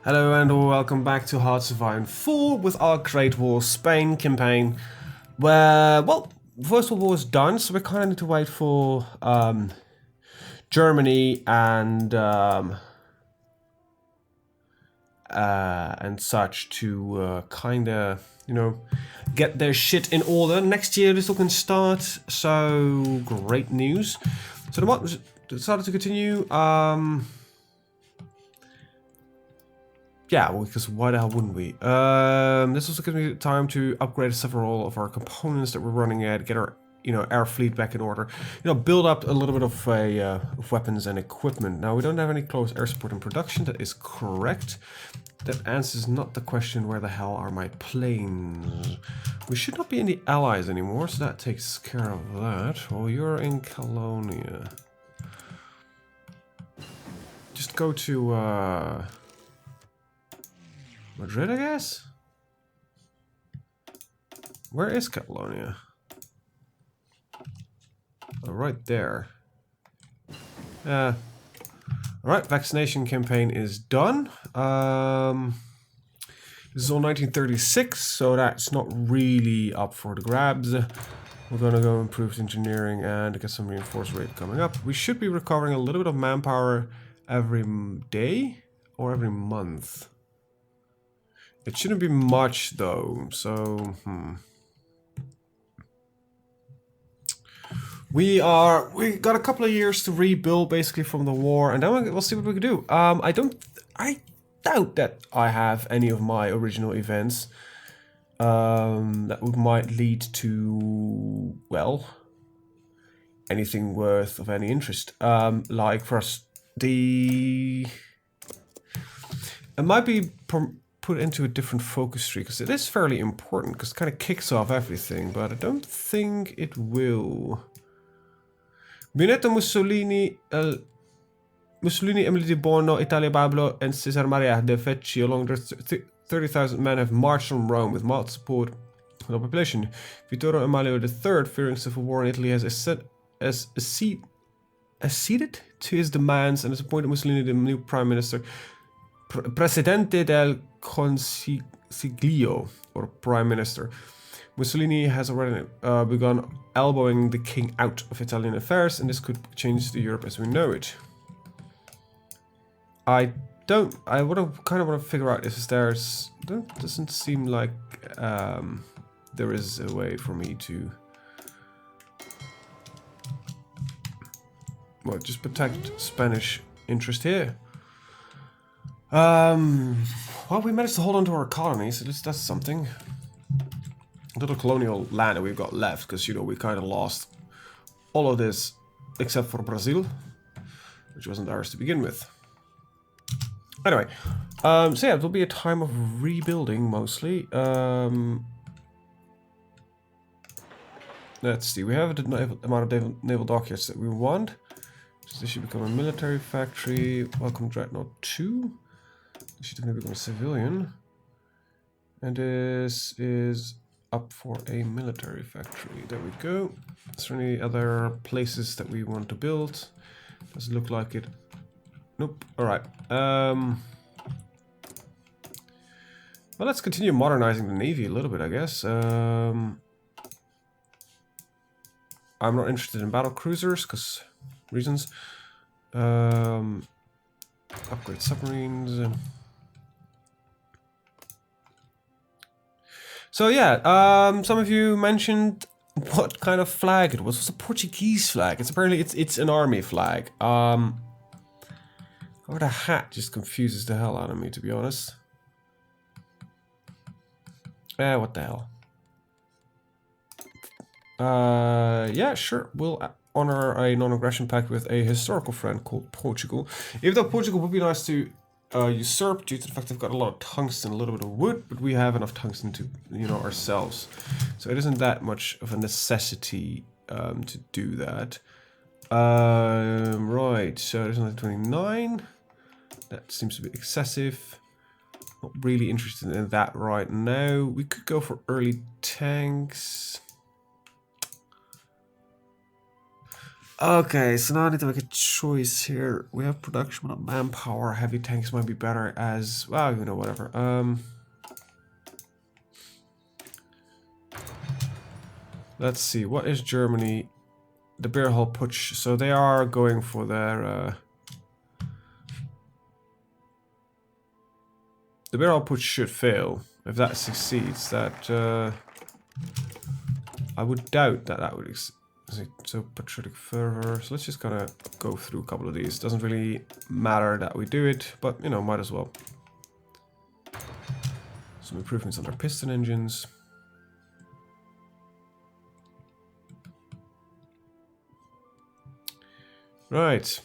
Hello and welcome back to HoI4 with our Great War Spain campaign. Where, well, First World War is done, so we kind of need to wait for Germany and such to kind of, get their shit in order. Next year this all can start, so great news. So the mod decided to continue. Yeah, well, because why the hell wouldn't we? This also gives me time to upgrade several of our components that we're running at, get our, air fleet back in order. Build up a little bit of weapons and equipment. Now, we don't have any close air support in production. That is correct. That answers not the question, where the hell are my planes? We should not be in the Allies anymore, so that takes care of that. Well, you're in Colonia. Just go to, Madrid, I guess? Where is Catalonia? Oh, right there. Alright, vaccination campaign is done. This is all 1936, so that's not really up for the grabs. We're gonna go improve engineering and get some reinforced rate coming up. We should be recovering a little bit of manpower every day or every month. It shouldn't be much though, so we got a couple of years to rebuild basically from the war, and then we'll see what we can do. I doubt that I have any of my original events that might lead to, well, anything worth of any interest. Like for us, it might be put into a different focus tree, because it is fairly important, because it kind of kicks off everything, but I don't think it will. Benito Mussolini, Emily Di Bono, Italia Bablo, and Cesar Maria de Fecci, along their 30,000 men, have marched from Rome with mild support from the population. Vittorio Emanuele III, fearing civil war in Italy, has acceded to his demands and has appointed Mussolini the new prime minister. Presidente del Consiglio, or Prime Minister. Mussolini has already begun elbowing the king out of Italian affairs, and this could change the Europe as we know it. I kind of want to figure out if doesn't seem like there is a way for me to, well, just protect Spanish interest here. Well, we managed to hold on to our colonies, so that's something. A little colonial land that we've got left, because, we kind of lost all of this except for Brazil, which wasn't ours to begin with. Anyway, so yeah, it'll be a time of rebuilding, mostly. Let's see, we have the amount of naval dockyards that we want. So this should become a military factory. Welcome Dreadnought 2. This should definitely become a civilian. And this is up for a military factory. There we go. Is there any other places that we want to build? Doesn't look like it. Nope. Alright. Well, let's continue modernizing the Navy a little bit, I guess. I'm not interested in battle cruisers, because reasons. Upgrade submarines. So yeah, some of you mentioned what kind of flag it was. It was a Portuguese flag. It's an army flag. Or the hat just confuses the hell out of me, to be honest. What the hell? Yeah, sure. We'll honor a non-aggression pact with a historical friend called Portugal. Even though Portugal would be nice to usurp due to the fact they've got a lot of tungsten, a little bit of wood, but we have enough tungsten to, ourselves. So it isn't that much of a necessity to do that. Right, so there's another 29. That seems to be excessive. Not really interested in that right now. We could go for early tanks. Okay, so now I need to make a choice here. We have production, but not manpower. Heavy tanks might be better as well. You know, whatever. Let's see. What is Germany? The beer hall putsch. So they are going for their. The beer hall putsch should fail. If that succeeds, that I would doubt that that would. So patriotic fervor. So let's just kind of go through a couple of these. Doesn't really matter that we do it, but you know, might as well. Some improvements on our piston engines. Right.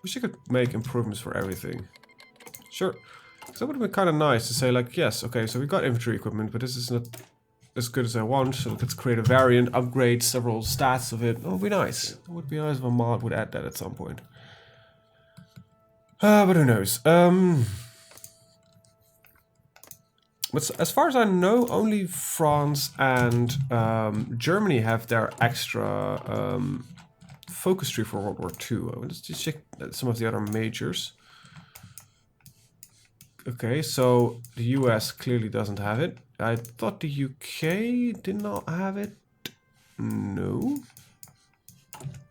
Wish I could make improvements for everything. Sure. So that would have been kind of nice to say, like, yes, okay, so we got infantry equipment, but this is not as good as I want, so let's create a variant, upgrade several stats of it. That would be nice. It would be nice if a mod would add that at some point. But who knows? But as far as I know, only France and Germany have their extra focus tree for World War II. Let's just check some of the other majors. Okay, so the US clearly doesn't have it. I thought the UK did not have it. No.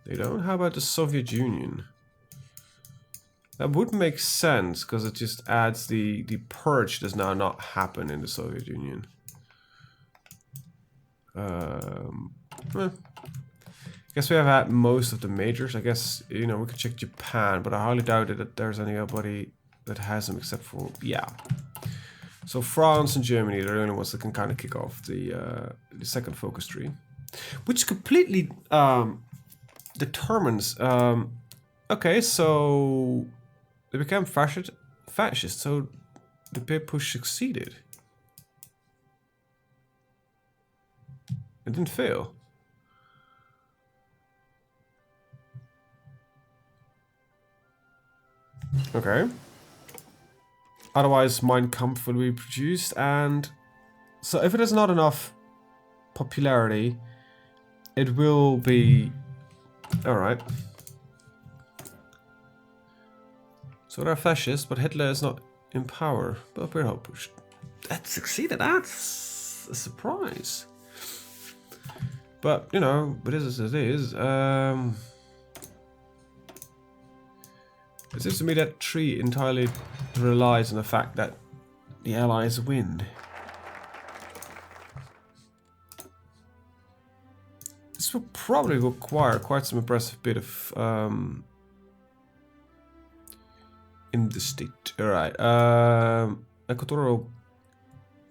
They don't? How about the Soviet Union? That would make sense, because it just adds the purge does now not happen in the Soviet Union. I guess we have had most of the majors. I guess, you know, we could check Japan, but I highly doubt that there's anybody that has them except for, yeah. So France and Germany are the only ones that can kind of kick off the second focus tree, which completely determines. Okay, so they became fascist. So the peer push succeeded. It didn't fail. Okay. Otherwise, Mein Kampf will be produced, and so if it has not enough popularity, it will be alright. So they're fascist, but Hitler is not in power. But we're pushed. That succeeded. That's a surprise. But you know, but it is as it is. It seems to me that tree entirely relies on the fact that the Allies win. This will probably require quite some impressive bit of in the state. Alright. Equatorial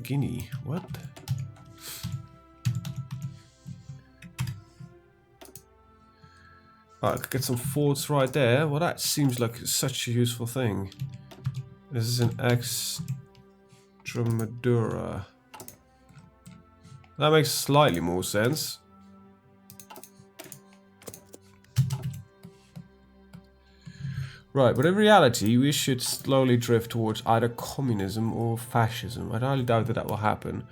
Guinea. What? I could get some forts right there. Well, that seems like such a useful thing. This is an Extremadura. That makes slightly more sense. Right, but in reality, we should slowly drift towards either communism or fascism. I highly doubt that will happen.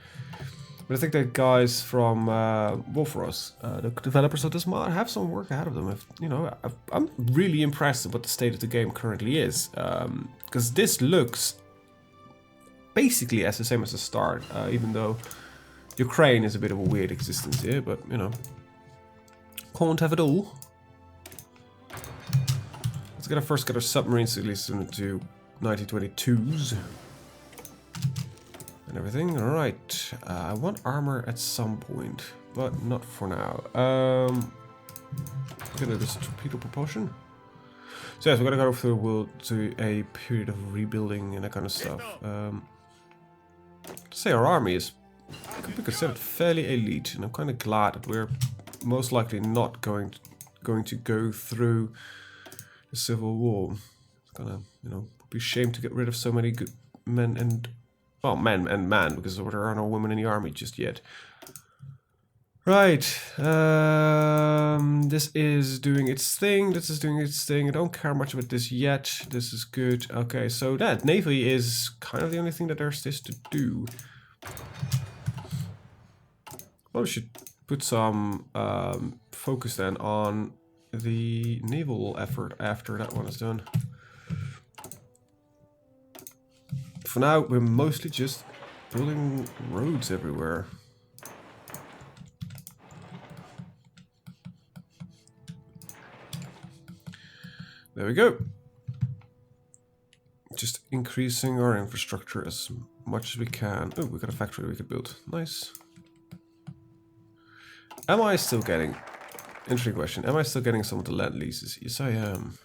But I think that guys from Wolfros, the developers of this mod, have some work ahead of them. I'm really impressed with what the state of the game currently is, because this looks basically as the same as the start, even though Ukraine is a bit of a weird existence here. But you know, can't have it all. Let's first get our submarines at least into 1922s. And everything. Alright. I want armor at some point, but not for now. Gonna do this torpedo propulsion. So yes, we're gonna go through the world to a period of rebuilding and that kind of stuff. To say our army could be considered fairly elite, and I'm kind of glad that we're most likely not going to go through the Civil War. It's gonna, you know, be a shame to get rid of so many good men and. Well, men and man, because there are no women in the army just yet. Right. This is doing its thing. This is doing its thing. I don't care much about this yet. This is good. Okay, so that Navy is kind of the only thing that there's this to do. Well, we should put some focus then on the naval effort after that one is done. For now, we're mostly just building roads everywhere. There we go. Just increasing our infrastructure as much as we can. Oh, we got a factory we could build. Nice. Am I still getting... Interesting question. Am I still getting some of the land leases? Yes, I am.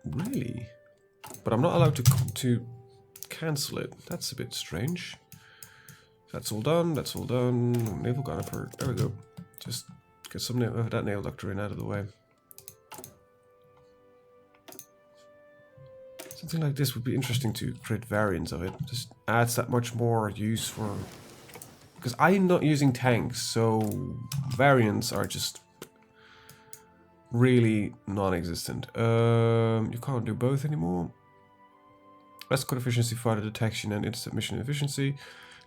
Really? But I'm not allowed to cancel it. That's a bit strange. That's all done. That's all done. Naval gun effort. There we go. Just get some of that naval doctrine out of the way. Something like this would be interesting to create variants of it. Just adds that much more use for... Because I'm not using tanks, so variants are just really non-existent. You can't do both anymore. Escort efficiency, fighter detection and intercept mission efficiency.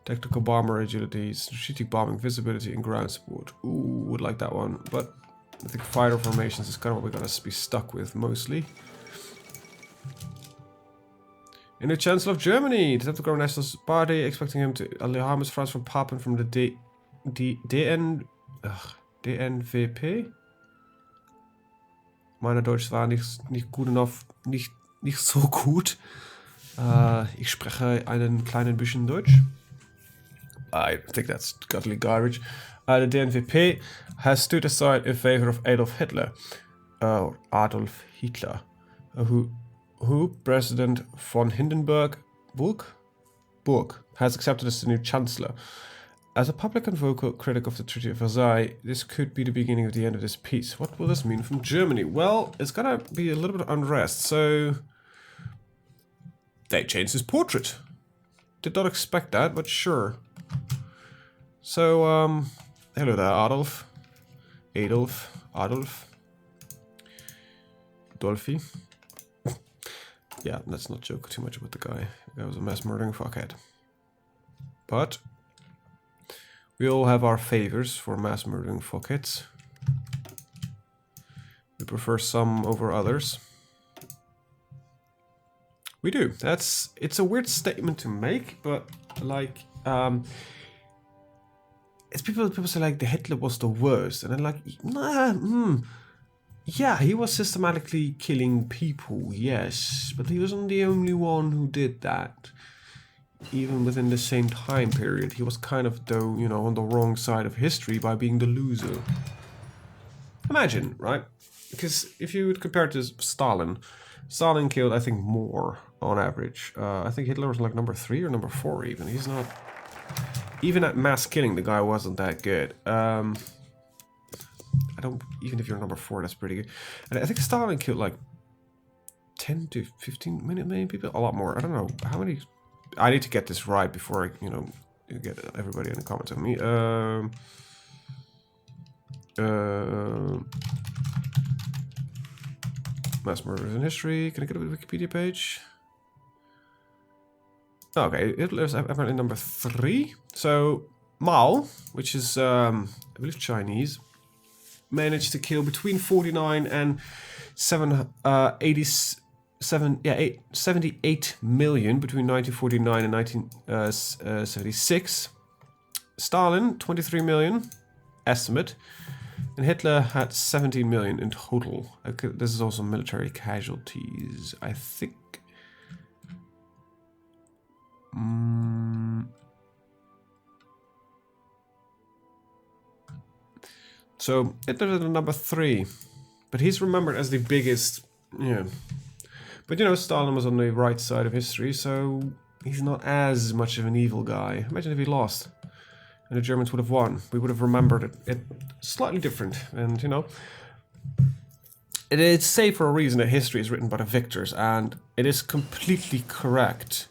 Tactical bomber agility, strategic bombing visibility and ground support. Ooh, would like that one. But I think fighter formations is kind of what we're going to be stuck with mostly. In the Chancellor of Germany, the Deputy Nationalist Party, expecting him to harm France from Papen from the DNVP. Meine Deutsch war nicht gut enough, nicht so gut. Ich spreche einen kleinen bisschen Deutsch. I think that's godly garbage. The DNVP has stood aside in favor of Adolf Hitler, who President von Hindenburg has accepted as the new Chancellor. As a public and vocal critic of the Treaty of Versailles, this could be the beginning of the end of this peace. What will this mean from Germany? Well, it's gonna be a little bit of unrest, so... They changed his portrait. Did not expect that, but sure. So, hello there, Adolf. Adolf. Dolphy. Yeah, let's not joke too much about the guy. The guy was a mass murdering fuckhead. But we all have our favors for mass murdering fuckheads. We prefer some over others. We do. It's a weird statement to make, but like it's people say like the Hitler was the worst, and then like yeah, he was systematically killing people, yes, but he wasn't the only one who did that. Even within the same time period, he was kind of, though, you know, on the wrong side of history by being the loser. Imagine, right? Because if you would compare it to Stalin killed, I think, more on average. I think Hitler was like number 3 or number 4 even. He's not... Even at mass killing, the guy wasn't that good. Even if you're number 4, that's pretty good. And I think Stalin killed like 10 to 15 million people, a lot more. I don't know how many. I need to get this right before I, you know, get everybody in the comments on me. Mass murders in history. Can I get a Wikipedia page? Okay, Hitler's apparently number 3. So Mao, which is I believe Chinese, managed to kill between 49 and 78 million between 1949 and 1976. Stalin, 23 million, estimate. And Hitler had 17 million in total. Okay, this is also military casualties, I think. So Hitler's at number 3, but he's remembered as the biggest. Yeah, but you know, Stalin was on the right side of history, so he's not as much of an evil guy. Imagine if he lost and the Germans would have won. We would have remembered it slightly different, and you know, it is safe for a reason that history is written by the victors, and it is completely correct.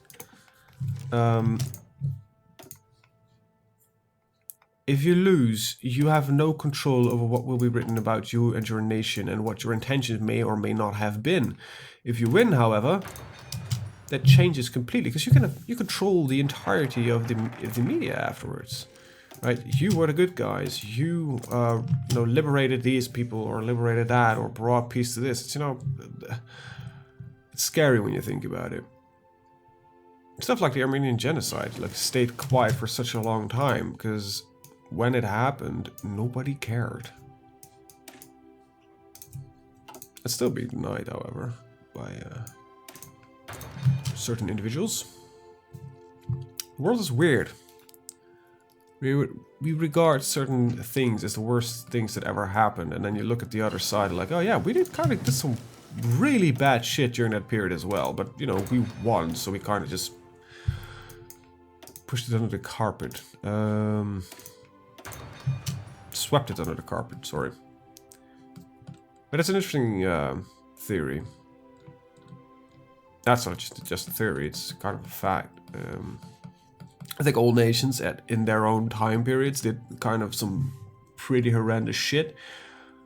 If you lose, you have no control over what will be written about you and your nation and what your intentions may or may not have been. If you win, however, that changes completely, because you control the entirety of the media afterwards, right? You were the good guys. You liberated these people, or liberated that, or brought peace to this. It's it's scary when you think about it. Stuff like the Armenian genocide, like, stayed quiet for such a long time because when it happened, nobody cared. It's still being denied, however, by certain individuals. The world is weird. We regard certain things as the worst things that ever happened, and then you look at the other side like, oh yeah, we did some really bad shit during that period as well, but we won, so we kind of just pushed it under the carpet. Swept it under the carpet, sorry. But it's an interesting theory. That's not just a theory, it's kind of a fact. I think all nations in their own time periods did kind of some pretty horrendous shit.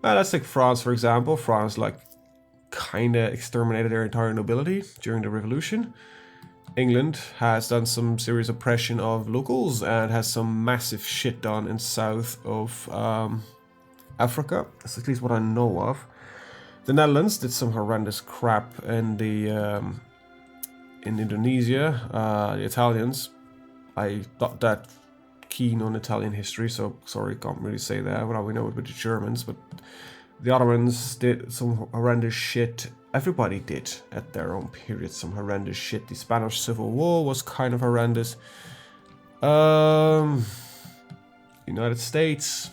Let's take France, for example. France, like, kind of exterminated their entire nobility during the revolution. England has done some serious oppression of locals and has some massive shit done in south of Africa. That's at least what I know of. The Netherlands did some horrendous crap in Indonesia. The Italians, I'm not that keen on Italian history, so sorry, can't really say that. Well, we know it with the Germans, but the Ottomans did some horrendous shit. Everybody did at their own period some horrendous shit. The Spanish Civil War was kind of horrendous. United States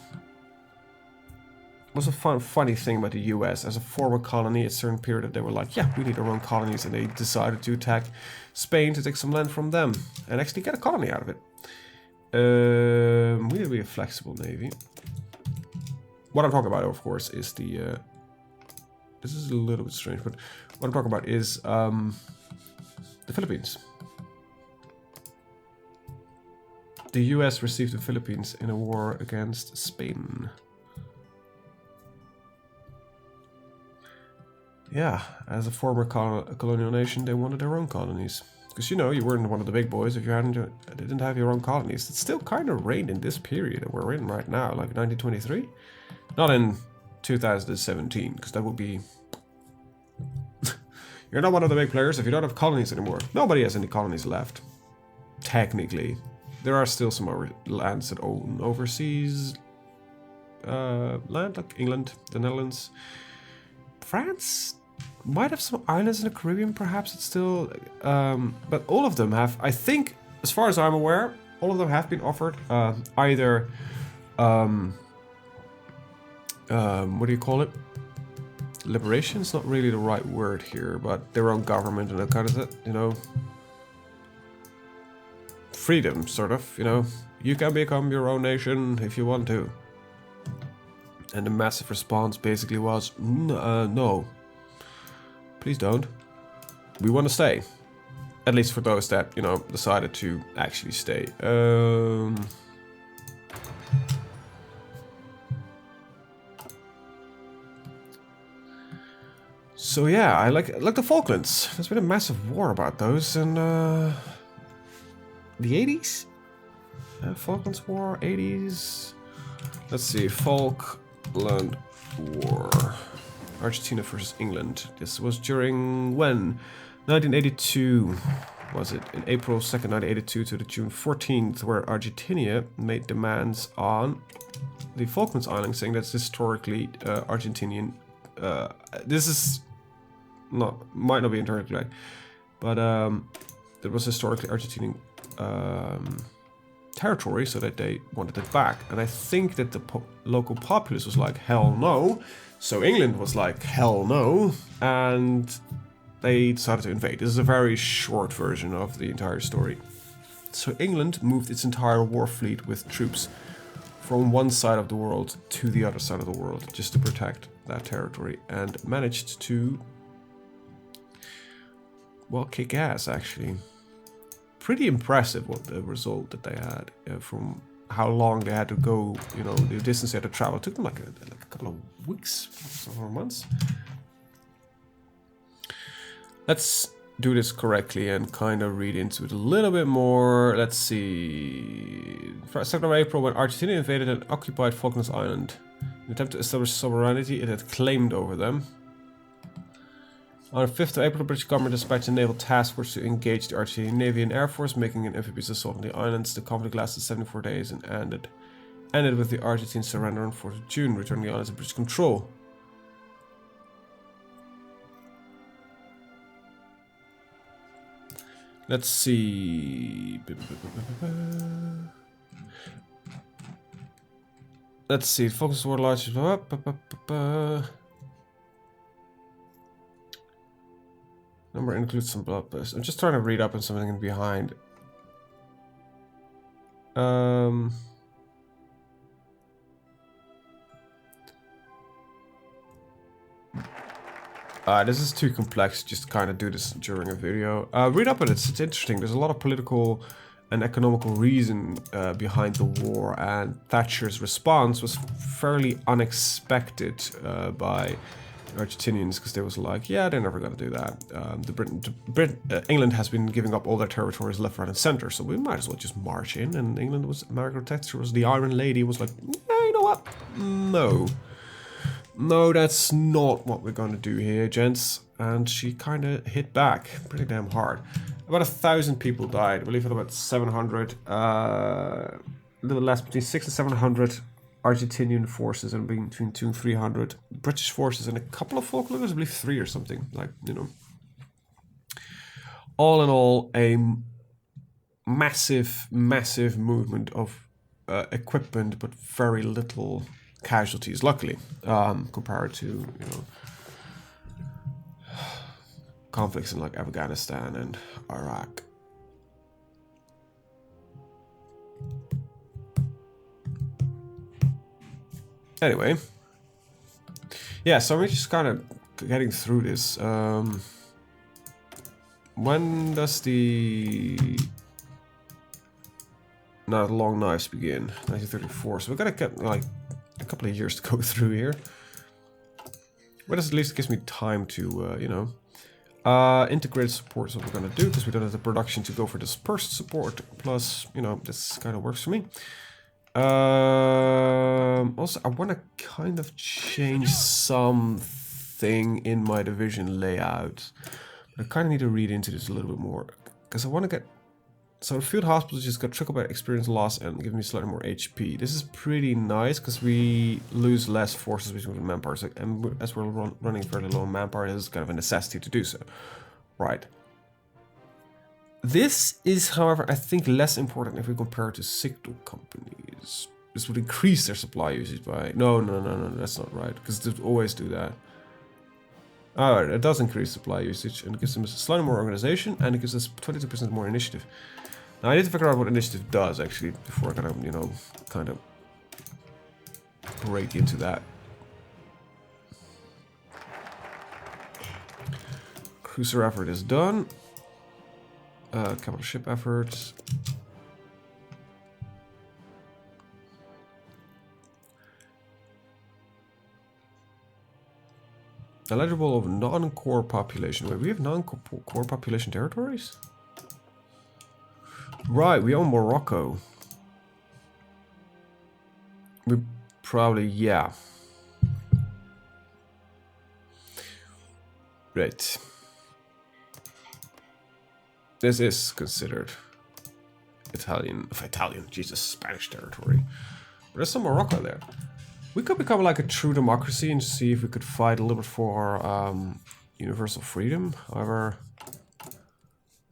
was a funny thing about the US. As a former colony, at a certain period, they were like, yeah, we need our own colonies, and they decided to attack Spain to take some land from them and actually get a colony out of it. We need to be a flexible navy. What I'm talking about, of course, is the... this is a little bit strange, but what I'm talking about is the Philippines. The US received the Philippines in a war against Spain. Yeah, as a former colonial nation, they wanted their own colonies. Because, you weren't one of the big boys if you didn't have your own colonies. It still kind of reigned in this period that we're in right now, like 1923. Not in 2017, because that would be... You're not one of the big players if you don't have colonies anymore. Nobody has any colonies left. Technically. There are still some lands that own overseas land, like England, the Netherlands. France might have some islands in the Caribbean, perhaps it's still... but all of them have, I think, as far as I'm aware, all of them have been offered either... what do you call it? Liberation is not really the right word here, but their own government and that kind of, freedom, sort of, You can become your own nation if you want to. And the massive response basically was, no. Please don't. We want to stay. At least for those that, decided to actually stay. So yeah, I like the Falklands. There's been a massive war about those in the 80s? Falklands War, 80s? Let's see, Falkland War. Argentina versus England. This was during when? 1982, was it? In April 2nd, 1982 to the June 14th, where Argentina made demands on the Falklands Islands, saying that's historically Argentinian. This is... might not be entirely right, but it was historically Argentinian territory, so that they wanted it back. And I think that the local populace was like, hell no. So England was like, hell no. And they decided to invade. This is a very short version of the entire story. So England moved its entire war fleet with troops from one side of the world to the other side of the world, just to protect that territory, and managed to, well, kick ass, actually. Pretty impressive what the result that they had from how long they had to go, the distance they had to travel. It took them like a couple of weeks or months. Let's do this correctly and kind of read into it a little bit more. Let's see. 2nd of April, when Argentina invaded and occupied Falklands Island. In an attempt to establish sovereignty, it had claimed over them. On the 5th of April, the British government dispatched a naval task force to engage the Argentinian Navy and Air Force, making an amphibious assault on the islands. The conflict lasted 74 days and ended with the Argentine surrender on 4th of June, returning the islands to British control. Let's see. Let's see. Focus war large. Number includes some bloodbaths. I'm just trying to read up on something behind. This is too complex just to kind of do this during a video. Read up on it, it's interesting. There's a lot of political and economical reason behind the war, and Thatcher's response was fairly unexpected by Argentinians, because they was like, yeah, they're never going to do that. England has been giving up all their territories left, right, and center, so we might as well just march in. And England was, Margaret Thatcher was the Iron Lady, was like, yeah, you know what? No, that's not what we're going to do here, gents. And she kind of hit back pretty damn hard. About 1,000 people died. I believe it about 700, a little less, between 600 and 700 Argentinian forces, and between 200 and 300 British forces, and a couple of Falklanders, I believe 3 or something. Like, you know. All in all, a massive movement of equipment, but very little casualties, luckily, compared to, you know, conflicts in like Afghanistan and Iraq. Anyway, yeah, so we're just kind of getting through this. When does the Long Knives begin? 1934. So we're gonna get like a couple of years to go through here. But at least it gives me time to, you know, integrated support is what we're gonna do, because we don't have the production to go for dispersed support. Plus, you know, this kind of works for me. Also, I want to kind of change something in my division layout. I kind of need to read into this a little bit more, because I want to get... So the field hospitals just got trickle by experience loss and give me slightly more HP. This is pretty nice, because we lose less forces between manpower. So, and as we're running fairly low on manpower, this is kind of a necessity to do so. Right. This is, however, I think less important if we compare it to signal companies. This would increase their supply usage by... No, that's not right, because they always do that. Alright, it does increase supply usage, and it gives them slightly more organization, and it gives us 22% more initiative. Now, I need to figure out what initiative does, actually, before I kind of, you know, kind of break into that. Cruiser effort is done. Capital ship efforts. Eligible of non-core population. Wait, we have non-core population territories? Right, we own Morocco. We probably, yeah. Right. This is considered Italian, Jesus, Spanish territory. But there's some Morocco there. We could become like a true democracy and see if we could fight a little bit for universal freedom. However,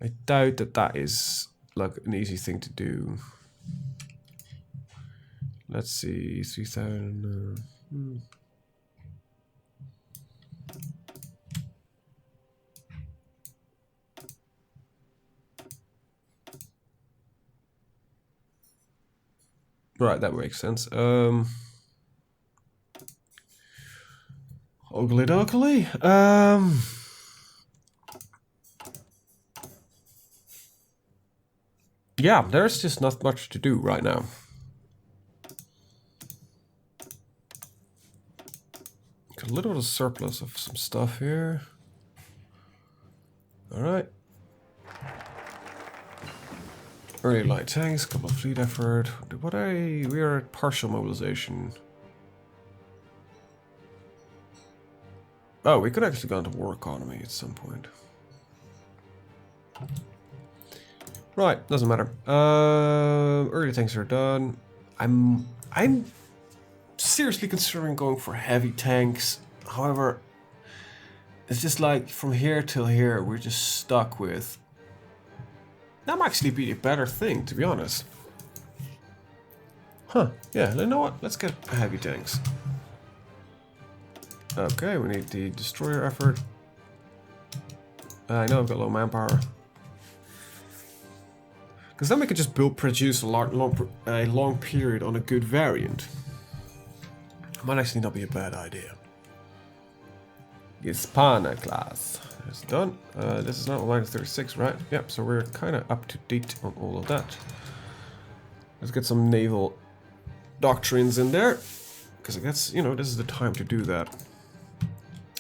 I doubt that that is like an easy thing to do. Let's see, 3,000. Right, that makes sense. Ugly duckly. Yeah, there's just not much to do right now. Got a little bit of surplus of some stuff here. Alright, Early light tanks, couple of fleet effort. We are at partial mobilization. Oh, we could actually go into war economy at some point. Right, doesn't matter. Early tanks are done. I'm seriously considering going for heavy tanks. However, it's just like from here till here, we're just stuck with. That might actually be a better thing, to be honest. Huh? Yeah. You know what? Let's get heavy tanks. Okay, we need the destroyer effort. I know I've got low manpower. Because then we could just produce a long period on a good variant. Might actually not be a bad idea. Hispana class. It's done. This is now minus 36, right? Yep, so we're kind of up to date on all of that. Let's get some naval doctrines in there. Because I guess, you know, this is the time to do that.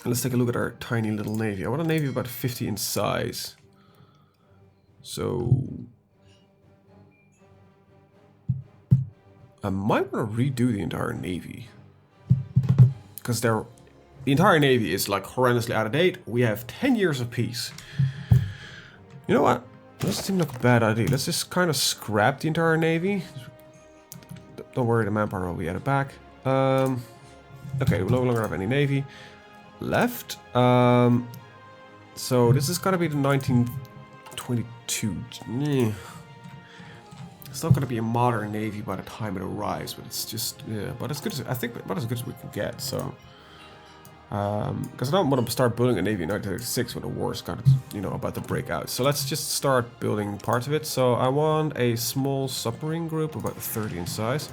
Let's take a look at our tiny little navy. I want a navy about 50 in size. So I might want to redo the entire navy. Because the entire navy is like horrendously out of date. We have 10 years of peace. You know what? Doesn't seem like a bad idea. Let's just kind of scrap the entire navy. Don't worry, the manpower will be added back. Okay, we no longer have any navy left. So this is gonna be the 1922. It's not gonna be a modern navy by the time it arrives, but it's just but as good as I think, about as good as we can get. So, because I don't want to start building a navy in 1936 when the war is kind of about to break out. So let's just start building parts of it. So I want a small submarine group about 30 in size.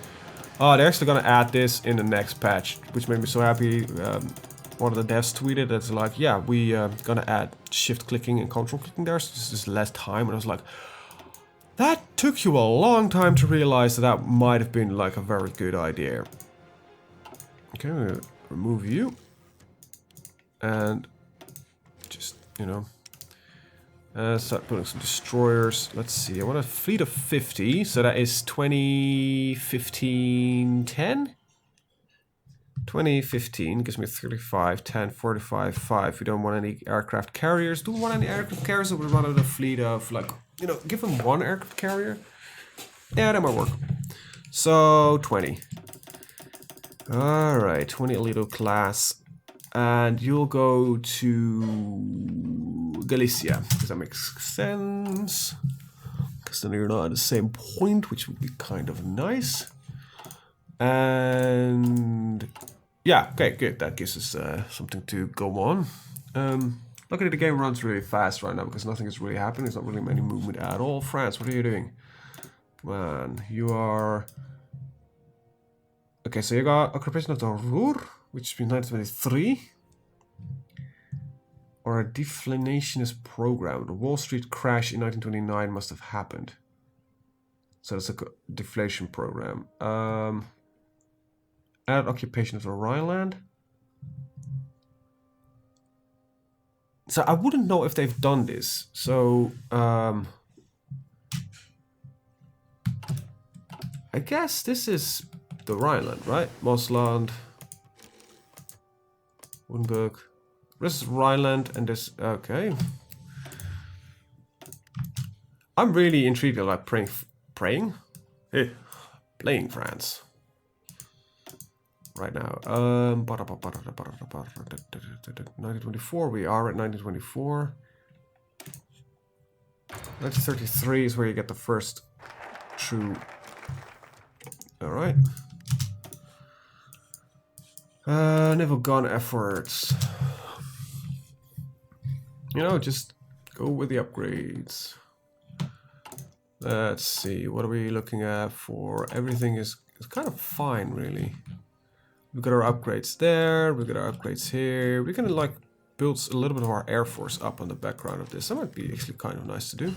Oh, they're actually gonna add this in the next patch, which made me so happy. One of the devs tweeted that's like, yeah, we gonna add shift clicking and control clicking there, so this is less time. And I was like, that took you a long time to realize that that might have been like a very good idea. Okay, I'm gonna remove you. And just, start building some destroyers. Let's see, I want a fleet of 50, so that is 20, 15, 10? 2015 gives me 35, 10, 45, 5. We don't want any aircraft carriers. Do we want any aircraft carriers? Or we run out a fleet of, like, give them one aircraft carrier? Yeah, that might work. So, 20. Alright, 20 Alito class. And you'll go to Galicia, because that makes sense. Because then you're not at the same point, which would be kind of nice. And yeah, okay, good. That gives us something to go on. Luckily, the game runs really fast right now because nothing is really happening. There's not really any movement at all. France, what are you doing? Come on, you are. Okay, so you got occupation of the Ruhr, which has been 1923. Or a deflationist program. The Wall Street crash in 1929 must have happened. So it's a deflation program. Add occupation of the Rhineland. So I wouldn't know if they've done this. So I guess this is the Rhineland, right? Mosland, Wurmberg. This is Rhineland and this. Okay. I'm really intrigued about playing France right now. 1924. We are at 1924. 1933 is where you get the first true. All right. Naval gun efforts. Just go with the upgrades. Let's see, what are we looking at for? Everything is kind of fine, really. We've got our upgrades there, we've got our upgrades here. We're gonna like build a little bit of our Air Force up on the background of this. That might be actually kind of nice to do.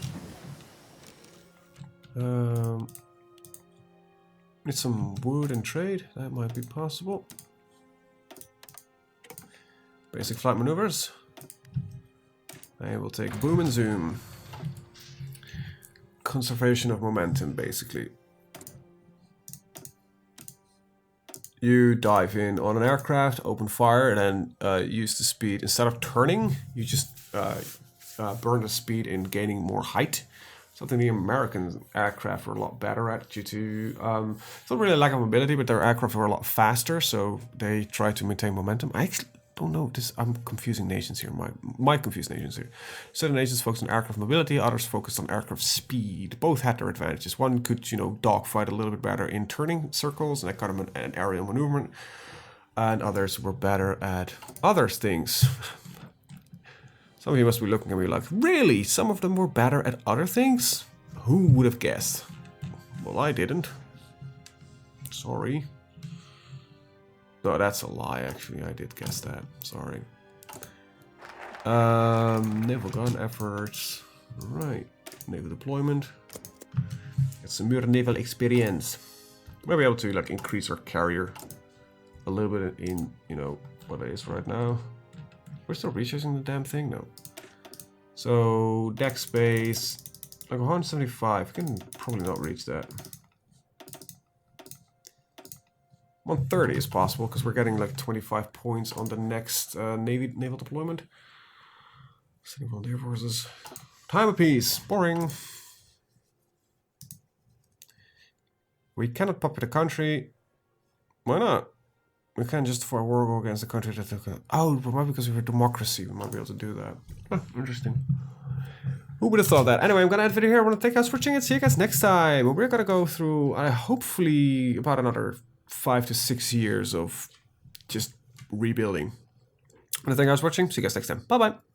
Need some wood and trade, that might be possible. Basic flight maneuvers. I will take boom and zoom. conservation of momentum, basically. You dive in on an aircraft, open fire, and then use the speed. Instead of turning, you just burn the speed in gaining more height. Something the American aircraft were a lot better at due to, it's not really a lack of mobility, but their aircraft were a lot faster, so they try to maintain momentum. I actually don't know, I'm confusing nations here, might confuse nations here. Certain nations focus on aircraft mobility, others focus on aircraft speed. Both had their advantages. One could, you know, dogfight a little bit better in turning circles, and that got them an aerial maneuver, and others were better at other things. Some of you must be looking at me like, really? Some of them were better at other things? Who would have guessed? Well, I didn't. Sorry. No, that's a lie, actually. I did guess that. Sorry. Naval gun efforts. Right. Naval deployment. Get some more naval experience. We'll be able to, like, increase our carrier a little bit in, you know, what it is right now. We're still rechasing the damn thing? No. So, deck space, like 175. We can probably not reach that. 130 is possible, because we're getting like 25 points on the next naval deployment. Sitting on the air forces. Time of peace. Boring. We cannot populate a country. Why not? We can't justify a war go against the country that took it. Oh, but maybe because we're a democracy, we might be able to do that. Huh, interesting. Who would have thought that? Anyway, I'm gonna end the video here. I want to thank you guys for watching and see you guys next time. We're gonna go through, hopefully, about another 5 to 6 years of just rebuilding. I want to thank you guys for watching. See you guys next time. Bye bye.